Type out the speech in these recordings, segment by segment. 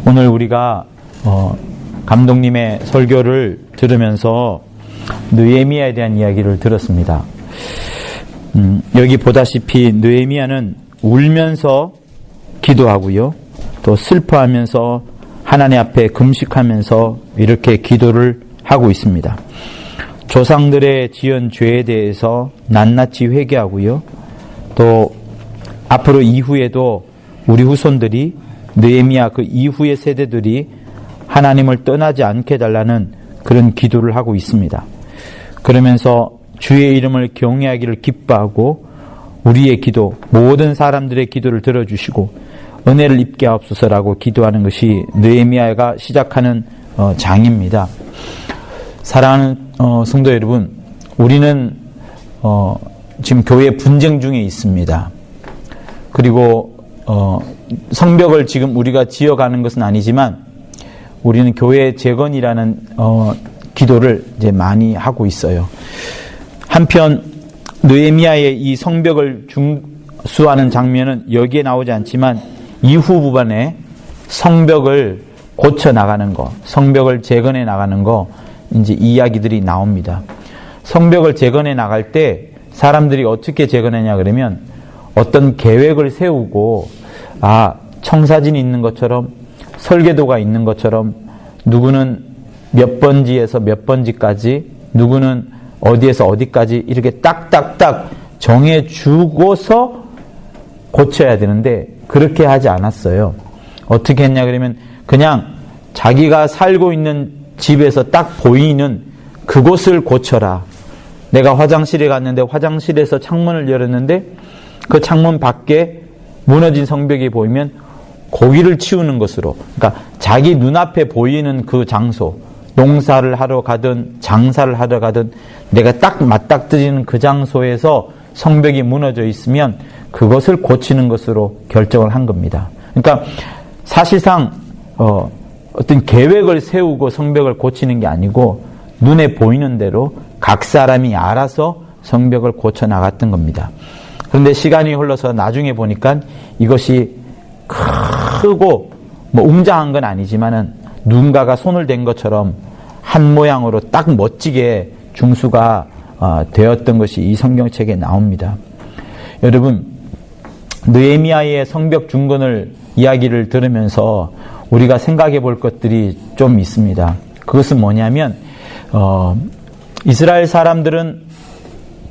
오늘 우리가 감독님의 설교를 들으면서 느헤미야에 대한 이야기를 들었습니다. 여기 보다시피 느헤미야는 울면서 기도하고요, 또 슬퍼하면서 하나님 앞에 금식하면서 이렇게 기도를 하고 있습니다. 조상들의 지은 죄에 대해서 낱낱이 회개하고요, 또 앞으로 이후에도 우리 후손들이, 느헤미야 그 이후의 세대들이 하나님을 떠나지 않게 해달라는 그런 기도를 하고 있습니다. 그러면서 주의 이름을 경외하기를 기뻐하고 우리의 기도, 모든 사람들의 기도를 들어주시고 은혜를 입게 하옵소서라고 기도하는 것이 느헤미야가 시작하는 장입니다. 사랑하는 성도 여러분, 우리는 지금 교회 분쟁 중에 있습니다. 그리고 성벽을 지금 우리가 지어가는 것은 아니지만 우리는 교회 재건이라는 기도를 이제 많이 하고 있어요. 한편 느헤미야의 이 성벽을 중수하는 장면은 여기에 나오지 않지만 이후 부분에 성벽을 고쳐 나가는 거, 성벽을 재건해 나가는 거, 이제 이야기들이 나옵니다. 성벽을 재건해 나갈 때 사람들이 어떻게 재건하냐 그러면 어떤 계획을 세우고, 청사진이 있는 것처럼, 설계도가 있는 것처럼, 누구는 몇 번지에서 몇 번지까지, 누구는 어디에서 어디까지 이렇게 딱딱딱 정해주고서 고쳐야 되는데 그렇게 하지 않았어요. 어떻게 했냐 그러면 그냥 자기가 살고 있는 집에서 딱 보이는 그곳을 고쳐라. 내가 화장실에 갔는데 화장실에서 창문을 열었는데 그 창문 밖에 무너진 성벽이 보이면 거기를 치우는 것으로, 그러니까 자기 눈앞에 보이는 그 장소, 농사를 하러 가든 장사를 하러 가든 내가 딱 맞닥뜨리는 그 장소에서 성벽이 무너져 있으면 그것을 고치는 것으로 결정을 한 겁니다. 그러니까 사실상 어떤 계획을 세우고 성벽을 고치는 게 아니고 눈에 보이는 대로 각 사람이 알아서 성벽을 고쳐 나갔던 겁니다. 그런데 시간이 흘러서 나중에 보니까 이것이 크고 웅장한 건 아니지만은 누군가가 손을 댄 것처럼 한 모양으로 딱 멋지게 중수가 되었던 것이 이 성경책에 나옵니다. 여러분, 느헤미야의 성벽 중건을 이야기를 들으면서 우리가 생각해 볼 것들이 좀 있습니다. 그것은 뭐냐면 이스라엘 사람들은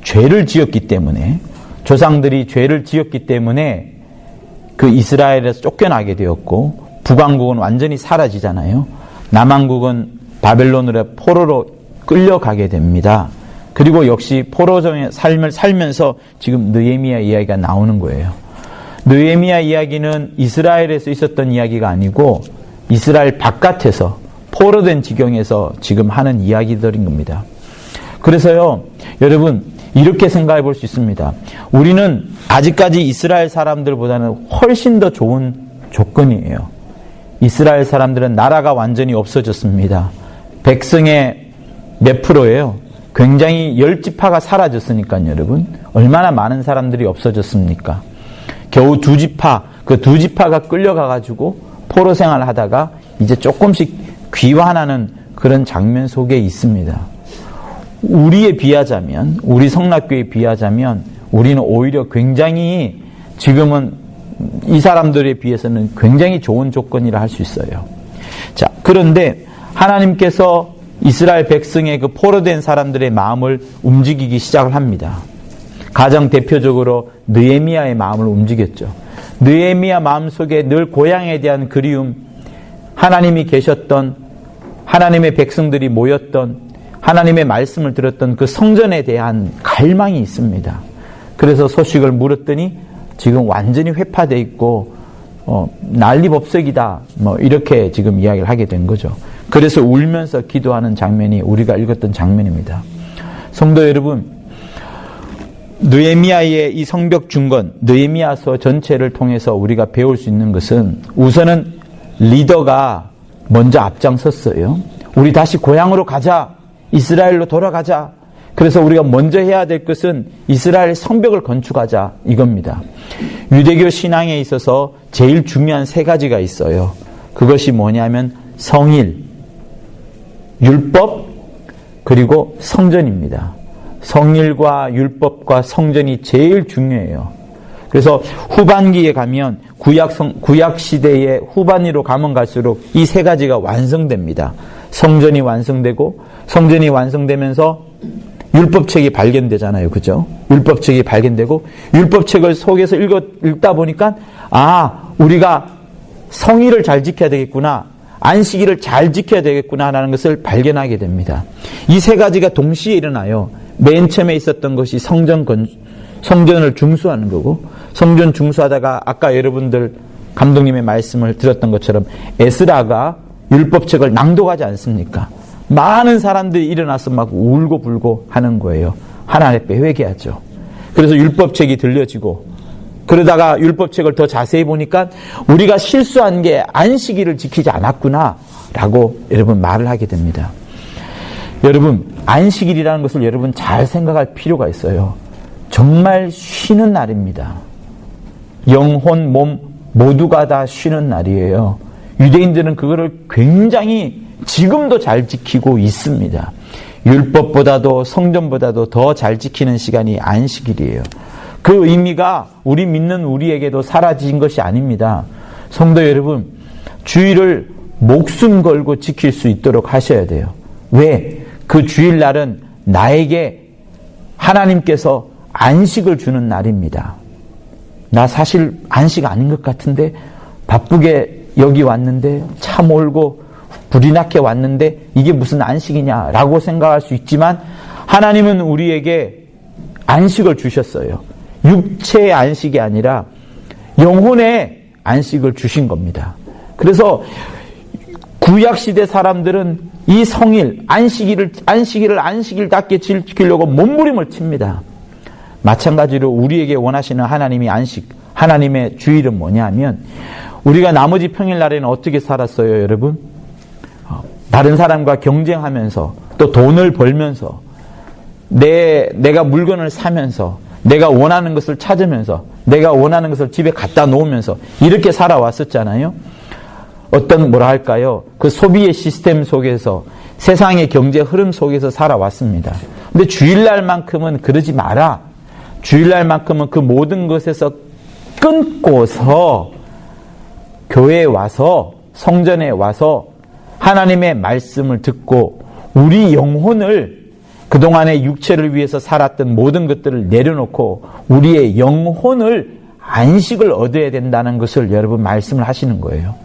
죄를 지었기 때문에, 조상들이 죄를 지었기 때문에 그 이스라엘에서 쫓겨나게 되었고, 북왕국은 완전히 사라지잖아요. 남왕국은 바벨론으로 포로로 끌려가게 됩니다. 그리고 역시 포로의 삶을 살면서 지금 느헤미야 이야기가 나오는 거예요. 느헤미야 이야기는 이스라엘에서 있었던 이야기가 아니고 이스라엘 바깥에서 포로된 지경에서 지금 하는 이야기들인 겁니다. 그래서요, 여러분, 이렇게 생각해 볼 수 있습니다. 우리는 아직까지 이스라엘 사람들보다는 훨씬 더 좋은 조건이에요. 이스라엘 사람들은 나라가 완전히 없어졌습니다. 백성의 몇 프로예요? 굉장히 10지파가 사라졌으니까요, 여러분. 얼마나 많은 사람들이 없어졌습니까? 겨우 2지파, 그 2지파가 끌려가가지고 포로 생활을 하다가 이제 조금씩 귀환하는 그런 장면 속에 있습니다. 우리에 비하자면, 우리 성락교회에 비하자면 우리는 오히려 굉장히 지금은 이 사람들에 비해서는 굉장히 좋은 조건이라 할 수 있어요. 자, 그런데 하나님께서 이스라엘 백성의 그 포로된 사람들의 마음을 움직이기 시작을 합니다. 가장 대표적으로 느헤미야의 마음을 움직였죠. 느헤미야 마음속에 늘 고향에 대한 그리움, 하나님이 계셨던, 하나님의 백성들이 모였던, 하나님의 말씀을 들었던 그 성전에 대한 갈망이 있습니다. 그래서 소식을 물었더니 지금 완전히 회파되어 있고 난리법석이다, 이렇게 지금 이야기를 하게 된 거죠. 그래서 울면서 기도하는 장면이 우리가 읽었던 장면입니다. 성도 여러분, 느헤미야의 이 성벽 중건, 느헤미야서 전체를 통해서 우리가 배울 수 있는 것은 우선은 리더가 먼저 앞장섰어요. 우리 다시 고향으로 가자, 이스라엘로 돌아가자. 그래서 우리가 먼저 해야 될 것은 이스라엘 성벽을 건축하자, 이겁니다. 유대교 신앙에 있어서 제일 중요한 3가지가 있어요. 그것이 뭐냐면 성일, 율법, 그리고 성전입니다. 성일과 율법과 성전이 제일 중요해요. 그래서 후반기에 가면 구약 시대의 후반기로 가면 갈수록 이 세 가지가 완성됩니다. 성전이 완성되고, 성전이 완성되면서 율법책이 발견되잖아요. 그죠? 율법책이 발견되고, 율법책을 속에서 읽다 보니까, 우리가 성일을 잘 지켜야 되겠구나, 안식일을 잘 지켜야 되겠구나라는 것을 발견하게 됩니다. 이 세 가지가 동시에 일어나요. 맨 처음에 있었던 것이 성전을 중수하는 거고, 성전 중수하다가 아까 여러분들 감독님의 말씀을 들었던 것처럼 에스라가 율법책을 낭독하지 않습니까? 많은 사람들이 일어나서 막 울고 불고 하는 거예요. 하나님 앞에 회개하죠. 그래서 율법책이 들려지고, 그러다가 율법책을 더 자세히 보니까 우리가 실수한 게 안식일을 지키지 않았구나 라고 여러분 말을 하게 됩니다. 여러분, 안식일이라는 것을 여러분 잘 생각할 필요가 있어요. 정말 쉬는 날입니다. 영혼, 몸 모두가 다 쉬는 날이에요. 유대인들은 그거를 굉장히 지금도 잘 지키고 있습니다. 율법보다도 성전보다도 더 잘 지키는 시간이 안식일이에요. 그 의미가 우리 믿는 우리에게도 사라진 것이 아닙니다. 성도 여러분, 주일을 목숨 걸고 지킬 수 있도록 하셔야 돼요. 왜? 그 주일날은 나에게 하나님께서 안식을 주는 날입니다. 나 사실 안식 아닌 것 같은데, 바쁘게 여기 왔는데, 차 몰고 불이 나게 왔는데 이게 무슨 안식이냐라고 생각할 수 있지만, 하나님은 우리에게 안식을 주셨어요. 육체의 안식이 아니라 영혼의 안식을 주신 겁니다. 그래서 구약시대 사람들은 이 성일, 안식일답게 지키려고 몸부림을 칩니다. 마찬가지로 우리에게 원하시는 하나님이 하나님의 주일은 뭐냐 하면, 우리가 나머지 평일날에는 어떻게 살았어요, 여러분? 다른 사람과 경쟁하면서, 또 돈을 벌면서, 내가 물건을 사면서, 내가 원하는 것을 찾으면서, 내가 원하는 것을 집에 갖다 놓으면서 이렇게 살아왔었잖아요. 그 소비의 시스템 속에서, 세상의 경제 흐름 속에서 살아왔습니다. 근데 주일날만큼은 그러지 마라. 주일날만큼은 그 모든 것에서 끊고서 교회에 와서, 성전에 와서 하나님의 말씀을 듣고 우리 영혼을, 그동안의 육체를 위해서 살았던 모든 것들을 내려놓고 우리의 영혼을 안식을 얻어야 된다는 것을 여러분 말씀을 하시는 거예요.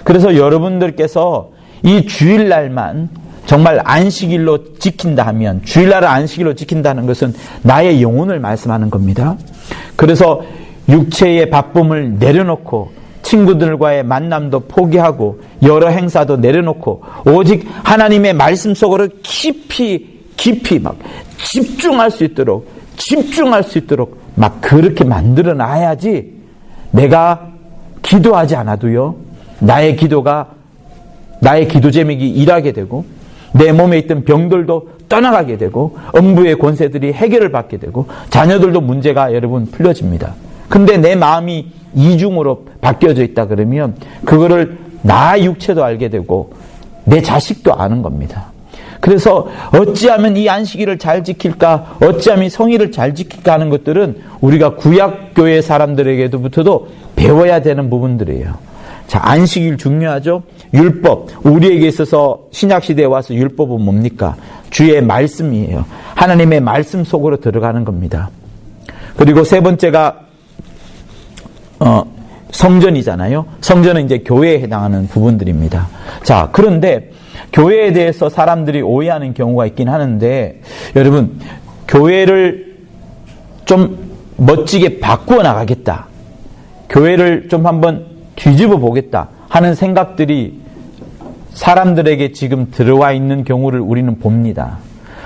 그래서 여러분들께서 이 주일날만 정말 안식일로 지킨다 하면, 주일날을 안식일로 지킨다는 것은 나의 영혼을 말씀하는 겁니다. 그래서 육체의 바쁨을 내려놓고, 친구들과의 만남도 포기하고, 여러 행사도 내려놓고, 오직 하나님의 말씀 속으로 깊이 막 집중할 수 있도록 막 그렇게 만들어 놔야지, 내가 기도하지 않아도요, 나의 기도 제목이 일하게 되고, 내 몸에 있던 병들도 떠나가게 되고, 음부의 권세들이 해결을 받게 되고, 자녀들도 문제가 여러분 풀려집니다. 근데 내 마음이 이중으로 바뀌어져 있다 그러면 그거를 나 육체도 알게 되고 내 자식도 아는 겁니다. 그래서 어찌하면 이 안식일을 잘 지킬까, 어찌하면 성일을 잘 지킬까 하는 것들은 우리가 구약교회 사람들에게도부터도 배워야 되는 부분들이에요. 자, 안식일 중요하죠. 율법, 우리에게 있어서 신약시대에 와서 율법은 뭡니까? 주의 말씀이에요. 하나님의 말씀 속으로 들어가는 겁니다. 그리고 세 번째가 성전이잖아요. 성전은 이제 교회에 해당하는 부분들입니다. 자, 그런데 교회에 대해서 사람들이 오해하는 경우가 있긴 하는데, 여러분, 교회를 좀 멋지게 바꾸어 나가겠다, 교회를 좀 한번 뒤집어 보겠다 하는 생각들이 사람들에게 지금 들어와 있는 경우를 우리는 봅니다.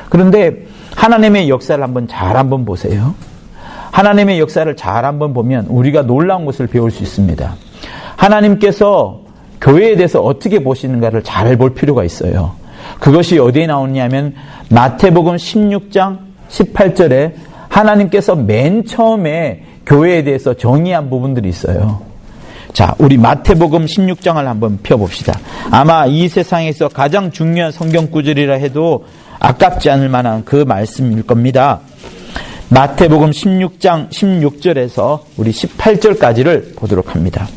그런데 하나님의 역사를 한번 보세요. 하나님의 역사를 잘 한번 보면 우리가 놀라운 것을 배울 수 있습니다. 하나님께서 교회에 대해서 어떻게 보시는가를 잘 볼 필요가 있어요. 그것이 어디에 나오냐면 마태복음 16장 18절에 하나님께서 맨 처음에 교회에 대해서 정의한 부분들이 있어요. 자, 우리 마태복음 16장을 한번 펴봅시다. 아마 이 세상에서 가장 중요한 성경 구절이라 해도 아깝지 않을 만한 그 말씀일 겁니다. 마태복음 16장 16절에서 우리 18절까지를 보도록 합니다.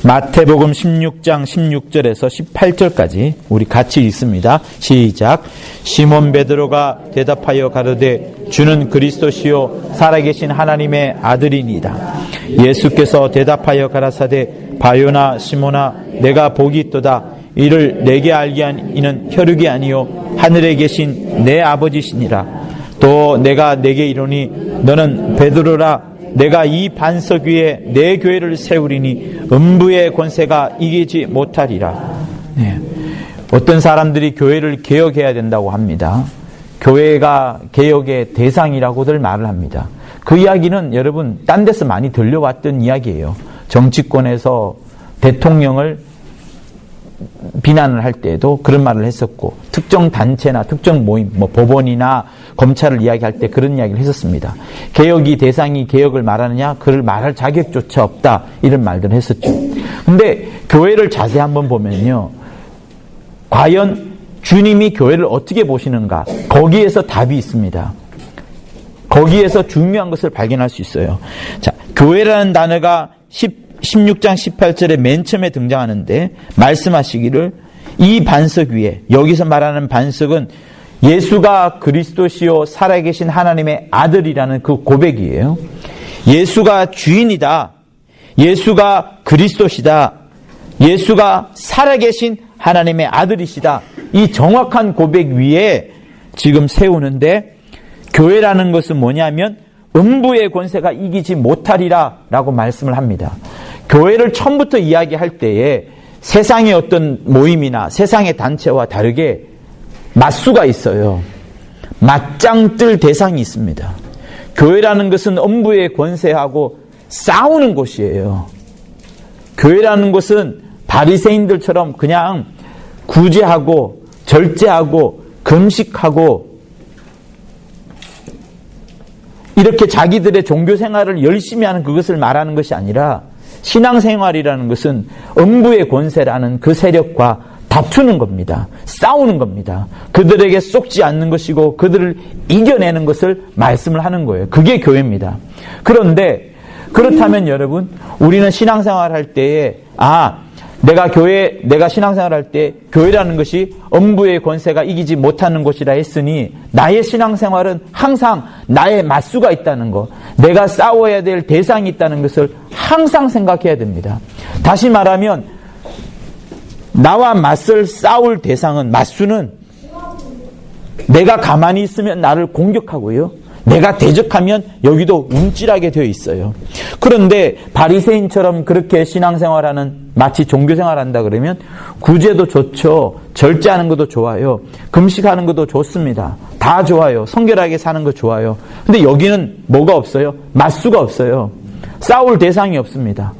마태복음 16장 16절에서 18절까지 우리 같이 읽습니다. 시작. 시몬 베드로가 대답하여 가로되 주는 그리스도시요 살아계신 하나님의 아들이니이다. 예수께서 대답하여 가라사대 바요나 시몬아 내가 복이 있도다. 이를 내게 알게 한 이는 혈육이 아니요 하늘에 계신 내 아버지시니라. 또 내가 내게 이르노니 너는 베드로라. 내가 이 반석 위에 내 교회를 세우리니 음부의 권세가 이기지 못하리라. 네. 어떤 사람들이 교회를 개혁해야 된다고 합니다. 교회가 개혁의 대상이라고들 말을 합니다. 그 이야기는 여러분 딴 데서 많이 들려왔던 이야기예요. 정치권에서 대통령을 비난을 할 때에도 그런 말을 했었고, 특정 단체나 특정 모임, 법원이나 검찰을 이야기할 때 그런 이야기를 했었습니다. 개혁이 대상이 개혁을 말하느냐? 그를 말할 자격조차 없다. 이런 말들을 했었죠. 근데 교회를 자세히 한번 보면요. 과연 주님이 교회를 어떻게 보시는가? 거기에서 답이 있습니다. 거기에서 중요한 것을 발견할 수 있어요. 자, 교회라는 단어가 16장 18절에 맨 처음에 등장하는데 말씀하시기를 이 반석 위에, 여기서 말하는 반석은 예수가 그리스도시요 살아계신 하나님의 아들이라는 그 고백이에요. 예수가 주인이다. 예수가 그리스도시다. 예수가 살아계신 하나님의 아들이시다. 이 정확한 고백 위에 지금 세우는데, 교회라는 것은 뭐냐면 음부의 권세가 이기지 못하리라 라고 말씀을 합니다. 교회를 처음부터 이야기할 때에 세상의 어떤 모임이나 세상의 단체와 다르게 맞수가 있어요. 맞짱 뜰 대상이 있습니다. 교회라는 것은 음부의 권세하고 싸우는 곳이에요. 교회라는 것은 바리새인들처럼 그냥 구제하고 절제하고 금식하고 이렇게 자기들의 종교 생활을 열심히 하는 그것을 말하는 것이 아니라, 신앙생활이라는 것은 음부의 권세라는 그 세력과 다투는 겁니다. 싸우는 겁니다. 그들에게 쏙지 않는 것이고 그들을 이겨내는 것을 말씀을 하는 거예요. 그게 교회입니다. 그런데 그렇다면 여러분, 우리는 신앙생활 할 때에 내가 신앙생활 할 때 교회라는 것이 음부의 권세가 이기지 못하는 곳이라 했으니 나의 신앙생활은 항상 나의 맞수가 있다는 것, 내가 싸워야 될 대상이 있다는 것을 항상 생각해야 됩니다. 다시 말하면 나와 맞설 싸울 대상은, 맞수는 내가 가만히 있으면 나를 공격하고요, 내가 대적하면 여기도 움찔하게 되어 있어요. 그런데 바리새인처럼 그렇게 신앙생활하는, 마치 종교생활한다 그러면 구제도 좋죠, 절제하는 것도 좋아요, 금식하는 것도 좋습니다. 다 좋아요. 성결하게 사는 거 좋아요. 근데 여기는 뭐가 없어요? 맞수가 없어요. 싸울 대상이 없습니다.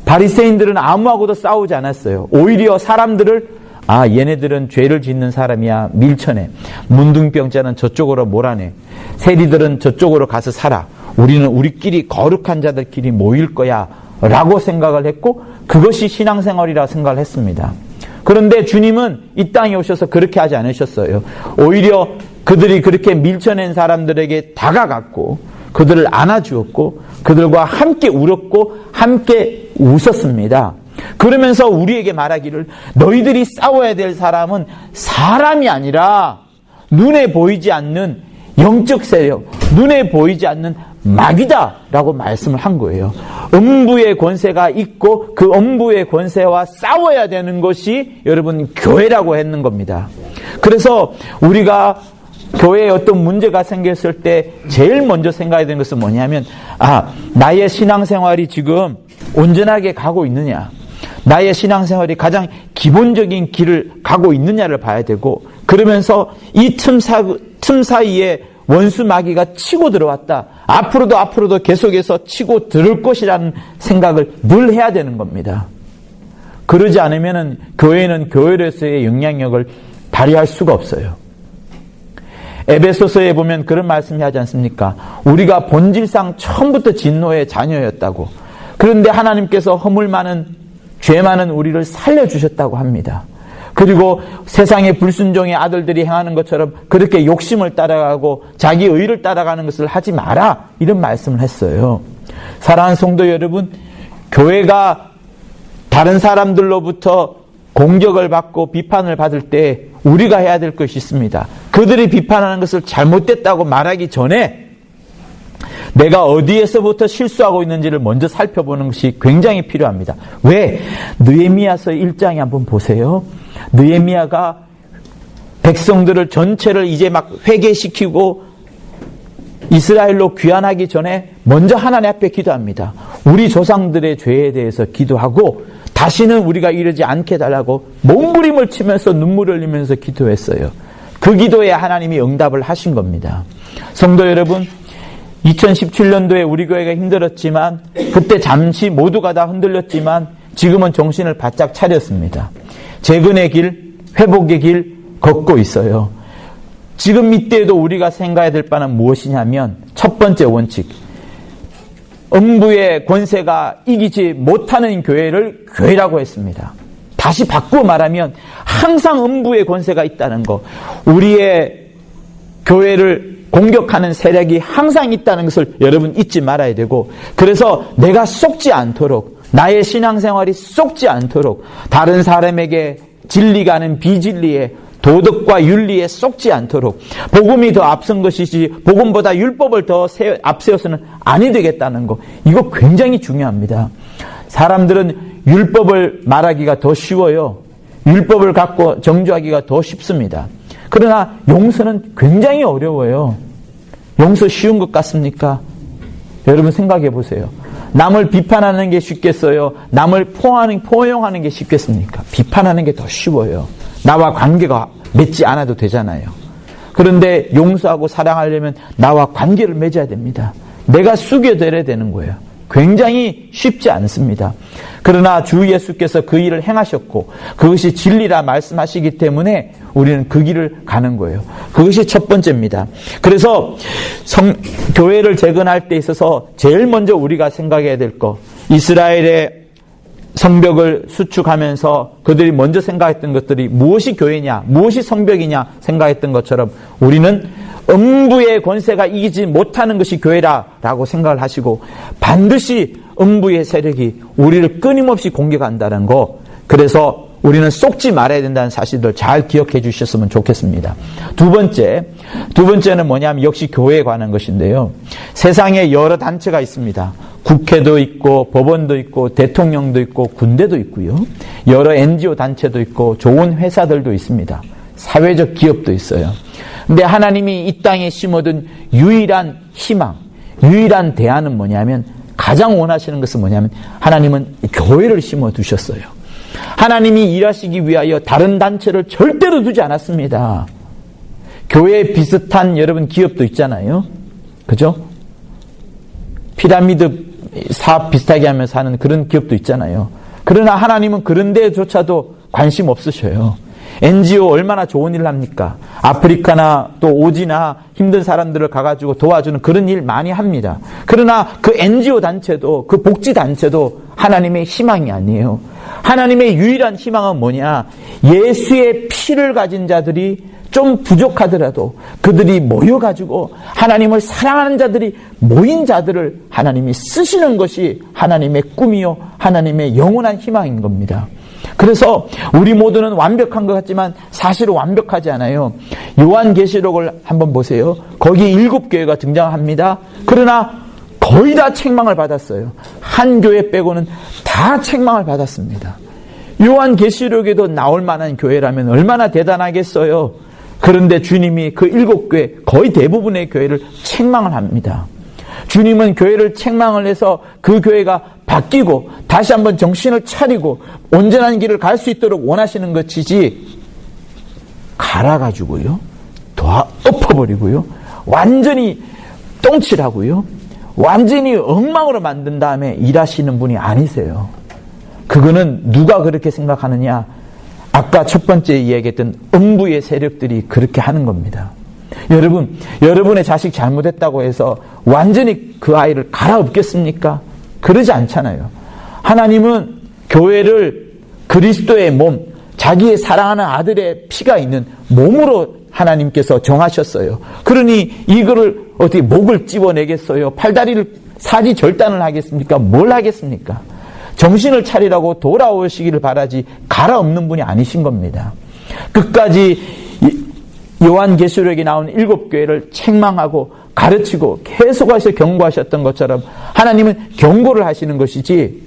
바리새인들은 아무하고도 싸우지 않았어요. 오히려 사람들을 얘네들은 죄를 짓는 사람이야, 밀쳐내. 문둥병자는 저쪽으로 몰아내. 세리들은 저쪽으로 가서 살아. 우리는 우리끼리 거룩한 자들끼리 모일 거야 라고 생각을 했고, 그것이 신앙생활이라 생각을 했습니다. 그런데 주님은 이 땅에 오셔서 그렇게 하지 않으셨어요. 오히려 그들이 그렇게 밀쳐낸 사람들에게 다가갔고 그들을 안아주었고 그들과 함께 울었고 함께 웃었습니다. 그러면서 우리에게 말하기를, 너희들이 싸워야 될 사람은 사람이 아니라 눈에 보이지 않는 영적 세력, 눈에 보이지 않는 마귀다 라고 말씀을 한 거예요. 음부의 권세가 있고 그 음부의 권세와 싸워야 되는 것이 여러분 교회라고 했는 겁니다. 그래서 우리가 교회에 어떤 문제가 생겼을 때 제일 먼저 생각해야 되는 것은 뭐냐면, 나의 신앙생활이 지금 온전하게 가고 있느냐, 나의 신앙생활이 가장 기본적인 길을 가고 있느냐를 봐야 되고, 그러면서 이 틈 사이에 원수 마귀가 치고 들어왔다, 앞으로도 계속해서 치고 들을 것이라는 생각을 늘 해야 되는 겁니다. 그러지 않으면 교회는 교회로서의 영향력을 발휘할 수가 없어요. 에베소서에 보면 그런 말씀이 하지 않습니까? 우리가 본질상 처음부터 진노의 자녀였다고. 그런데 하나님께서 허물 많은, 죄 많은 우리를 살려주셨다고 합니다. 그리고 세상의 불순종의 아들들이 행하는 것처럼 그렇게 욕심을 따라가고 자기 의를 따라가는 것을 하지 마라, 이런 말씀을 했어요. 사랑하는 성도 여러분, 교회가 다른 사람들로부터 공격을 받고 비판을 받을 때 우리가 해야 될 것이 있습니다. 그들이 비판하는 것을 잘못됐다고 말하기 전에 내가 어디에서부터 실수하고 있는지를 먼저 살펴보는 것이 굉장히 필요합니다. 왜? 느헤미야서 1장에 한번 보세요. 느헤미야가 백성들을 전체를 이제 막 회개시키고 이스라엘로 귀환하기 전에 먼저 하나님 앞에 기도합니다. 우리 조상들의 죄에 대해서 기도하고 다시는 우리가 이러지 않게 달라고 몸부림을 치면서 눈물을 흘리면서 기도했어요. 그 기도에 하나님이 응답을 하신 겁니다. 성도 여러분, 2017년도에 우리 교회가 힘들었지만 그때 잠시 모두가 다 흔들렸지만 지금은 정신을 바짝 차렸습니다. 재건의 길, 회복의 길 걷고 있어요. 지금 이때에도 우리가 생각해야 될 바는 무엇이냐면 첫 번째 원칙, 음부의 권세가 이기지 못하는 교회를 교회라고 했습니다. 다시 바꾸어 말하면 항상 음부의 권세가 있다는 거, 우리의 교회를 공격하는 세력이 항상 있다는 것을 여러분 잊지 말아야 되고, 그래서 내가 속지 않도록, 나의 신앙생활이 속지 않도록 다른 사람에게 진리가 아닌 비진리에, 도덕과 윤리에 속지 않도록 복음이 더 앞선 것이지 복음보다 율법을 더 앞세워서는 아니 되겠다는 거, 이거 굉장히 중요합니다. 사람들은 율법을 말하기가 더 쉬워요. 율법을 갖고 정죄하기가 더 쉽습니다. 그러나 용서는 굉장히 어려워요. 용서 쉬운 것 같습니까? 여러분 생각해 보세요. 남을 비판하는 게 쉽겠어요? 남을 포용하는 게 쉽겠습니까? 비판하는 게 더 쉬워요. 나와 관계가 맺지 않아도 되잖아요. 그런데 용서하고 사랑하려면 나와 관계를 맺어야 됩니다. 내가 숙여드려야 되는 거예요. 굉장히 쉽지 않습니다. 그러나 주 예수께서 그 일을 행하셨고 그것이 진리라 말씀하시기 때문에 우리는 그 길을 가는 거예요. 그것이 첫 번째입니다. 그래서 교회를 재건할 때 있어서 제일 먼저 우리가 생각해야 될 거, 이스라엘의 성벽을 수축하면서 그들이 먼저 생각했던 것들이 무엇이 교회냐, 무엇이 성벽이냐 생각했던 것처럼 우리는 음부의 권세가 이기지 못하는 것이 교회라고 생각을 하시고 반드시 음부의 세력이 우리를 끊임없이 공격한다는 거, 그래서 우리는 속지 말아야 된다는 사실을 잘 기억해 주셨으면 좋겠습니다. 두 번째는 뭐냐면 역시 교회에 관한 것인데요. 세상에 여러 단체가 있습니다. 국회도 있고 법원도 있고 대통령도 있고 군대도 있고요. 여러 NGO 단체도 있고 좋은 회사들도 있습니다. 사회적 기업도 있어요. 근데 하나님이 이 땅에 심어둔 유일한 희망, 유일한 대안은 뭐냐면, 가장 원하시는 것은 뭐냐면 하나님은 교회를 심어두셨어요. 하나님이 일하시기 위하여 다른 단체를 절대로 두지 않았습니다. 교회 비슷한 여러분 기업도 있잖아요. 그죠? 피라미드 사업 비슷하게 하면서 하는 그런 기업도 있잖아요. 그러나 하나님은 그런 데조차도 관심 없으셔요. NGO 얼마나 좋은 일을 합니까? 아프리카나 또 오지나 힘든 사람들을 가가지고 도와주는 그런 일 많이 합니다. 그러나 그 NGO 단체도, 그 복지 단체도 하나님의 희망이 아니에요. 하나님의 유일한 희망은 뭐냐? 예수의 피를 가진 자들이 좀 부족하더라도 그들이 모여가지고 하나님을 사랑하는 자들이 모인 자들을 하나님이 쓰시는 것이 하나님의 꿈이요, 하나님의 영원한 희망인 겁니다. 그래서 우리 모두는 완벽한 것 같지만 사실은 완벽하지 않아요. 요한계시록을 한번 보세요. 거기 7교회가 등장합니다. 그러나 거의 다 책망을 받았어요. 한 교회 빼고는 다 책망을 받았습니다. 요한계시록에도 나올 만한 교회라면 얼마나 대단하겠어요. 그런데 주님이 그 7교회, 거의 대부분의 교회를 책망을 합니다. 주님은 교회를 책망을 해서 그 교회가 바뀌고 다시 한번 정신을 차리고 온전한 길을 갈 수 있도록 원하시는 것이지, 갈아가지고요, 엎어버리고요, 완전히 똥칠하고요, 완전히 엉망으로 만든 다음에 일하시는 분이 아니세요. 그거는 누가 그렇게 생각하느냐? 아까 첫 번째 이야기했던 음부의 세력들이 그렇게 하는 겁니다. 여러분, 여러분의 자식 잘못했다고 해서 완전히 그 아이를 갈아엎겠습니까? 그러지 않잖아요. 하나님은 교회를 그리스도의 몸, 자기의 사랑하는 아들의 피가 있는 몸으로 하나님께서 정하셨어요. 그러니 이거를 어떻게 목을 찝어내겠어요? 팔다리를 사지 절단을 하겠습니까? 뭘 하겠습니까? 정신을 차리라고 돌아오시기를 바라지 갈아엎는 분이 아니신 겁니다. 끝까지 요한계시록에 나온 7교회를 책망하고 가르치고 계속해서 경고하셨던 것처럼 하나님은 경고를 하시는 것이지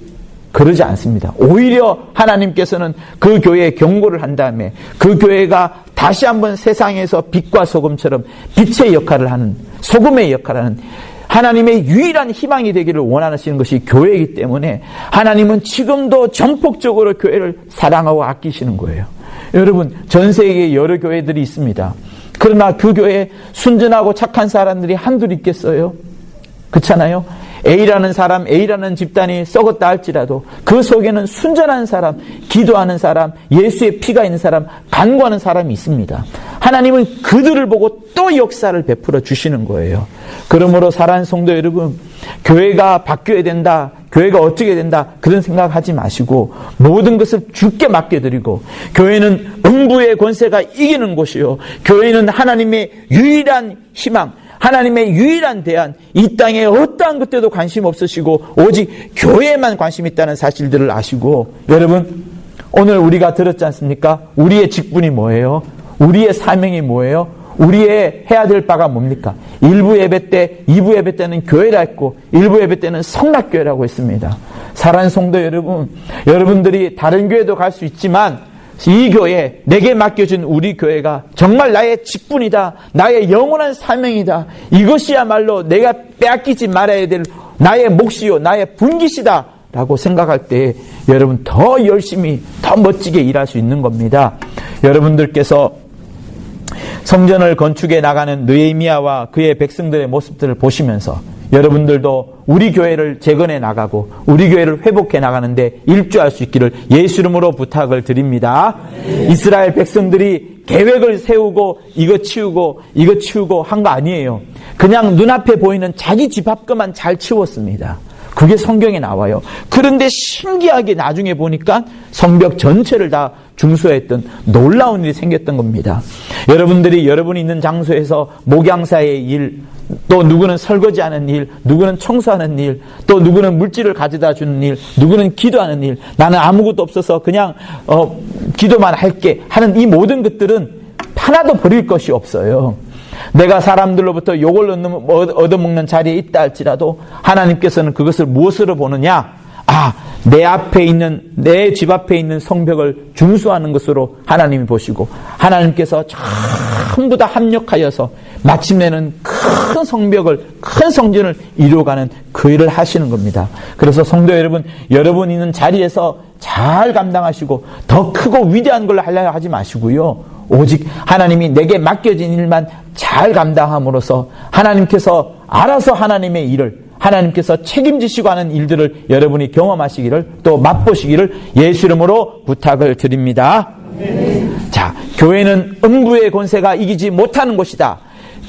그러지 않습니다. 오히려 하나님께서는 그 교회에 경고를 한 다음에 그 교회가 다시 한번 세상에서 빛과 소금처럼 빛의 역할을 하는, 소금의 역할을 하는 하나님의 유일한 희망이 되기를 원하시는 것이 교회이기 때문에 하나님은 지금도 전폭적으로 교회를 사랑하고 아끼시는 거예요. 여러분, 전 세계에 여러 교회들이 있습니다. 그러나 그 교회에 순전하고 착한 사람들이 한둘 있겠어요? 그렇잖아요? A라는 사람, A라는 집단이 썩었다 할지라도 그 속에는 순전한 사람, 기도하는 사람, 예수의 피가 있는 사람, 간구하는 사람이 있습니다. 하나님은 그들을 보고 또 역사를 베풀어 주시는 거예요. 그러므로 사랑하는 성도 여러분, 교회가 바뀌어야 된다, 교회가 어떻게 된다, 그런 생각하지 마시고 모든 것을 주께 맡겨드리고, 교회는 음부의 권세가 이기는 곳이요, 교회는 하나님의 유일한 희망, 하나님의 유일한 대안, 이 땅에 어떠한 것들도 관심 없으시고 오직 교회에만 관심 있다는 사실들을 아시고, 여러분, 오늘 우리가 들었지 않습니까? 우리의 직분이 뭐예요? 우리의 사명이 뭐예요? 우리의 해야 될 바가 뭡니까? 1부 예배 때, 2부 예배 때는 교회라 했고 1부 예배 때는 성락교회라고 했습니다. 사랑하는 성도 여러분, 여러분들이 다른 교회도 갈 수 있지만 이 교회, 내게 맡겨준 우리 교회가 정말 나의 직분이다, 나의 영원한 사명이다, 이것이야말로 내가 빼앗기지 말아야 될 나의 몫이요, 나의 분깃이다 라고 생각할 때 여러분 더 열심히, 더 멋지게 일할 수 있는 겁니다. 여러분들께서 성전을 건축해 나가는 느헤미야와 그의 백성들의 모습들을 보시면서 여러분들도 우리 교회를 재건해 나가고 우리 교회를 회복해 나가는데 일조할 수 있기를 예수 이름으로 부탁을 드립니다. 이스라엘 백성들이 계획을 세우고 이거 치우고 한 거 아니에요. 그냥 눈앞에 보이는 자기 집 앞 것만 잘 치웠습니다. 그게 성경에 나와요. 그런데 신기하게 나중에 보니까 성벽 전체를 다 중수했던 놀라운 일이 생겼던 겁니다. 여러분들이 여러분이 있는 장소에서 목양사의 일, 또 누구는 설거지하는 일, 누구는 청소하는 일, 또 누구는 물질을 가져다 주는 일, 누구는 기도하는 일, 나는 아무것도 없어서 그냥 기도만 할게 하는 이 모든 것들은 하나도 버릴 것이 없어요. 내가 사람들로부터 욕을 얻어먹는 자리에 있다 할지라도 하나님께서는 그것을 무엇으로 보느냐? 내 앞에 있는, 내 집 앞에 있는 성벽을 중수하는 것으로 하나님이 보시고, 하나님께서 전부 다 합력하여서 마침내는 큰 성벽을, 큰 성전을 이루어가는 그 일을 하시는 겁니다. 그래서 성도 여러분, 여러분 있는 자리에서 잘 감당하시고 더 크고 위대한 걸 하려 하지 마시고요, 오직 하나님이 내게 맡겨진 일만 잘 감당함으로써 하나님께서 알아서 하나님의 일을, 하나님께서 책임지시고 하는 일들을 여러분이 경험하시기를, 또 맛보시기를 예수 이름으로 부탁을 드립니다. 자, 교회는 음부의 권세가 이기지 못하는 곳이다.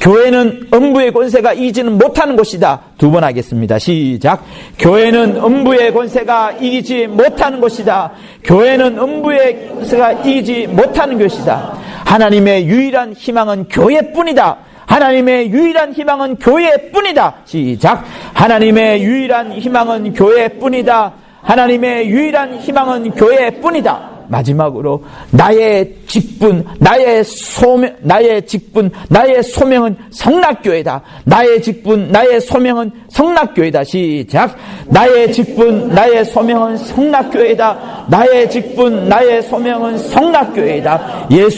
교회는 음부의 권세가 이기지는 못하는 곳이다. 두 번 하겠습니다. 시작. 교회는 음부의 권세가 이기지 못하는 곳이다. 교회는 음부의 권세가 이기지 못하는 것이다. 하나님의 유일한 희망은 교회뿐이다. 하나님의 유일한 희망은 교회뿐이다. 시작. 하나님의 유일한 희망은 교회뿐이다. 하나님의 유일한 희망은 교회뿐이다. 마지막으로 나의 직분, 나의 소명은 성락교회다. 나의 직분, 나의 소명은 성락교회다. 시작. 나의 직분, 나의 소명은 성락교회다. 나의 직분, 나의 소명은 성락교회다. 예수